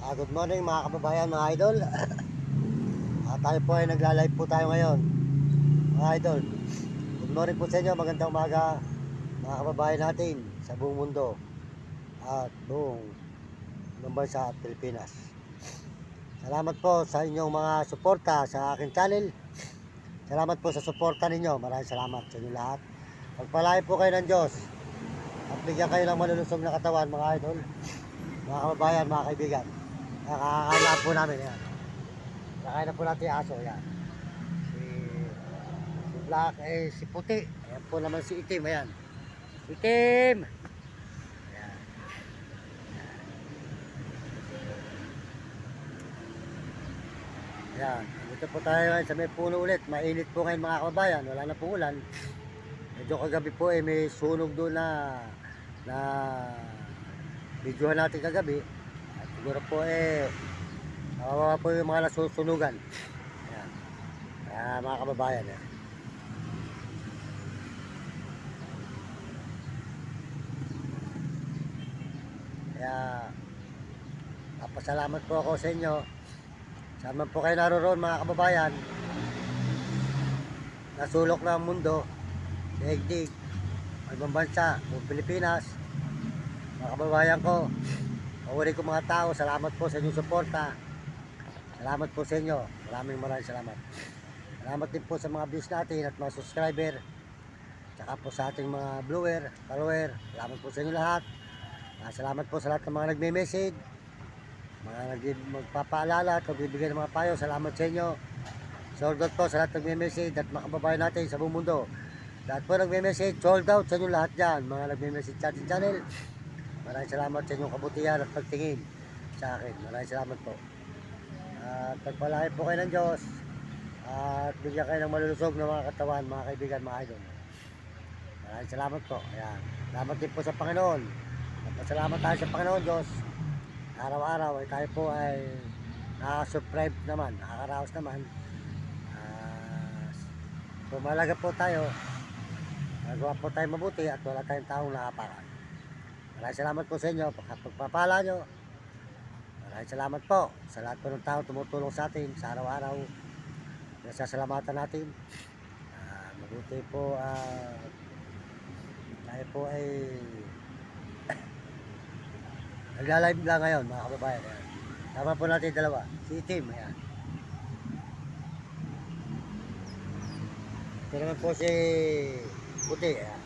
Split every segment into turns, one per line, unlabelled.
Good morning mga kababayan, mga idol. Tayo po ay nagla-live po tayo ngayon, mga idol. Good morning po sa inyo, magandang umaga mga kababayan natin sa buong mundo at buong bansa at Pilipinas. Salamat po sa inyong mga suporta sa aking channel. Salamat po sa suporta ninyo, maraming salamat sa inyo lahat. Pagpalain po kayo ng Diyos at bigyan kayo ng malulusog na katawan, mga idol, mga kababayan, mga kaibigan. Nakakailan po namin yan. Nakain na po natin yung aso, yan. Si Black, si Puti. Ayan po naman si Itim, ayan. Itim! Ayan. Ayan. Dito po tayo ngayon sa may puno ulit. Mainit po ngayon mga kababayan. Wala na po ulan. Medyo kagabi po may sunog doon na videohan natin kagabi. At siguro po nawawa po yung mga nasusunugan. Ayan. Kaya mga kababayan, Kaya papasalamat po ako sa inyo. Saan po kayo naroon mga kababayan, nasulok ng mundo, daigdig, ibang bansa, buong Pilipinas, mga kababayan ko, pawari ko mga tao, salamat po sa inyong suporta. Salamat po sa inyo. Maraming salamat. Salamat din po sa mga views natin at mga subscriber. Tsaka po sa ating mga viewer, follower. Salamat po sa inyo lahat. Salamat po sa lahat ng mga nagme-message, mga magpapaalala at magbibigay ng mga payo. Salamat sa inyo. Sold out po sa lahat ng nagme-message at mga kababayan natin sa buong mundo. Lahat po nagme-message, sold out sa inyo lahat dyan. Mga nagme-message sa ating channel. Maraming salamat sa inyong kabutihan at pagtingin sa akin. Maraming salamat po. At pagpalain po kayo ng Diyos at bigyan kayo ng malulusog na mga katawan, mga kaibigan, mga idol. Maraming salamat po. Ayan. Salamat din po sa Panginoon. Salamat tayo sa Panginoon Diyos. Araw-araw ay tayo po ay nakasubscribe naman, nakakaraos naman. Pumalaga po tayo. Nagawa po tayo mabuti at wala tayong taong nakapakan. Maraming salamat po sa inyo. Pagpapala nyo. Maraming salamat po sa lahat po ng tao tumutulong sa atin sa araw-araw. Nasasalamatan natin. Mabuti po tayo po ay nagla-live lang ngayon mga kababayan. Tama po natin dalawa. Si Itim, ayan. Ito naman po si Puti, ayan.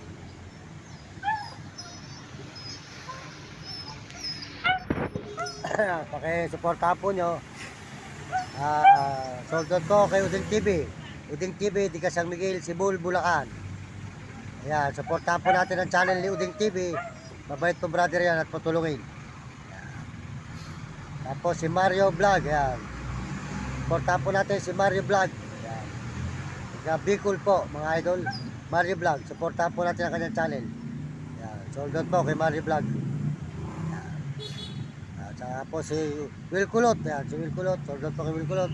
Pakisuportahan po nyo. Sold out ko kay Uding TV. Uding TV, di San Miguel, Sibul, Bulacan. Ayan, supportahan po natin ang channel ni Uding TV. Mabait po brother yan at patulungin. Tapos si Mario Vlog, ayan. Supportahan po natin si Mario Vlog. Ayan. Bicol po, mga idol. Mario Vlog, supportahan po natin ang kanyang channel. Ayan, sold out po kay Mario Vlog. Saka po si Will Kulot, ayan, si Will Kulot, sold out po kay Will Kulot.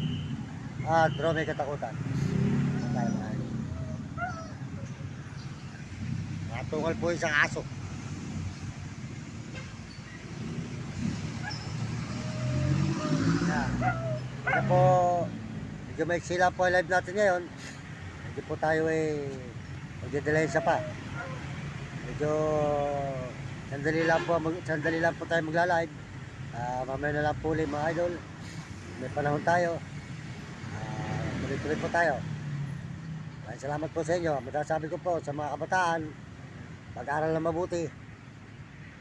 At Rome Katakutan. Natungal po isang aso. Kaya po, medyo may sila po live natin ngayon. Hindi po tayo magdadalhin sa pa. Medyo sandali lang po tayo magla-live. Mamaya na lang po ulit mga idol. May panahon tayo. Tuloy-tuloy po tayo. Maraming salamat po sa inyo. Masasabi ko po sa mga kabataan, pag-aral na mabuti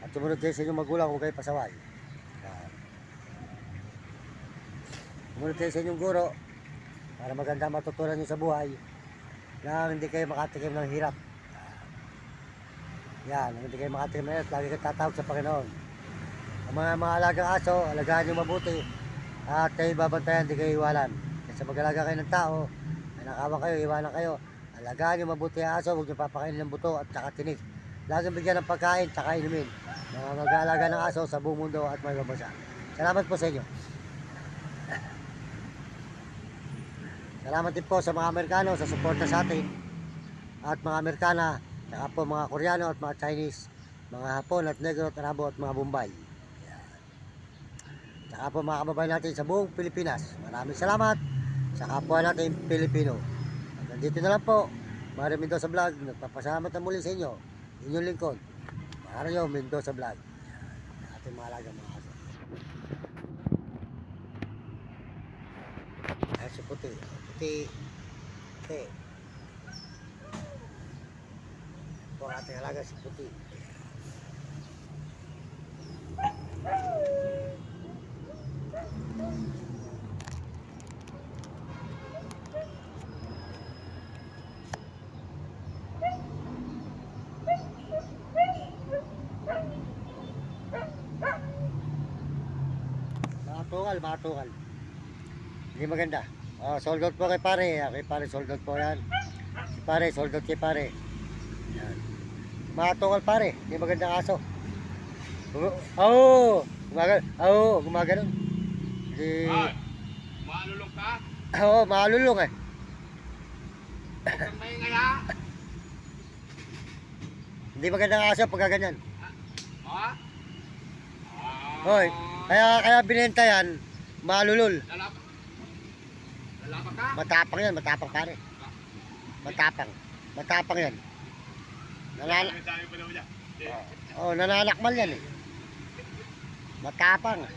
at sumunod kayo sa inyong magulang kung kayo pasaway. Sumunod kayo sa inyong guro para maganda matutunan nyo sa buhay na hindi kayo makatikim ng hirap. Yan, hindi kayo makatikim ng hirap, lagi kayo tatawag sa Panginoon. Ang mga alagang aso, alagaan nyo mabuti at kayo babantayan, hindi kayo iwanan. Kasi mag-alaga kayo ng tao, nakawan kayo, iwanan kayo, alagaan nyo mabuti ang aso, huwag nyo papakainin ng buto at saka tinik. Laging bigyan ng pagkain, saka inumin. Mga mag-aalaga ng aso sa buong mundo at may babasa. Salamat po sa inyo. Salamat din po sa mga Amerikano sa suporta sa atin at mga Amerikana, saka po mga Koreano at mga Chinese, mga Hapon at Negro at Arabo at mga Bombay. saka po mga kababayan natin sa buong Pilipinas. Maraming salamat sa kapwa natin Pilipino. Hanggang dito na lang po. Mario Mendoza Vlog, nagpapasalamat na muli sa inyo. Inyong lingkod, Mario Mendoza Vlog. Ating mga alaga mga aso. Ayan si Puti. Puti. Puti. Ito ang ating alaga si Puti. Matukal. Hindi maganda. Oh, sold out po kay pare. Kay pare sold out po yan. Si pare, sold out kay pare. Yan. Matukal pare. Hindi magandang aso. Oo. Gumagano. Hindi.
Malulong ka?
Oo, malulong eh.
Huwag kang maingay ha?
Hindi magandang aso pagka ganyan.
Ha?
Hoy, kaya binenta yan, malulol.
Lalapak ka?
Matapang yan, matapang pare. Matapang yan.
Sabi pa naman niya.
Nananakmal yan eh. Matapang.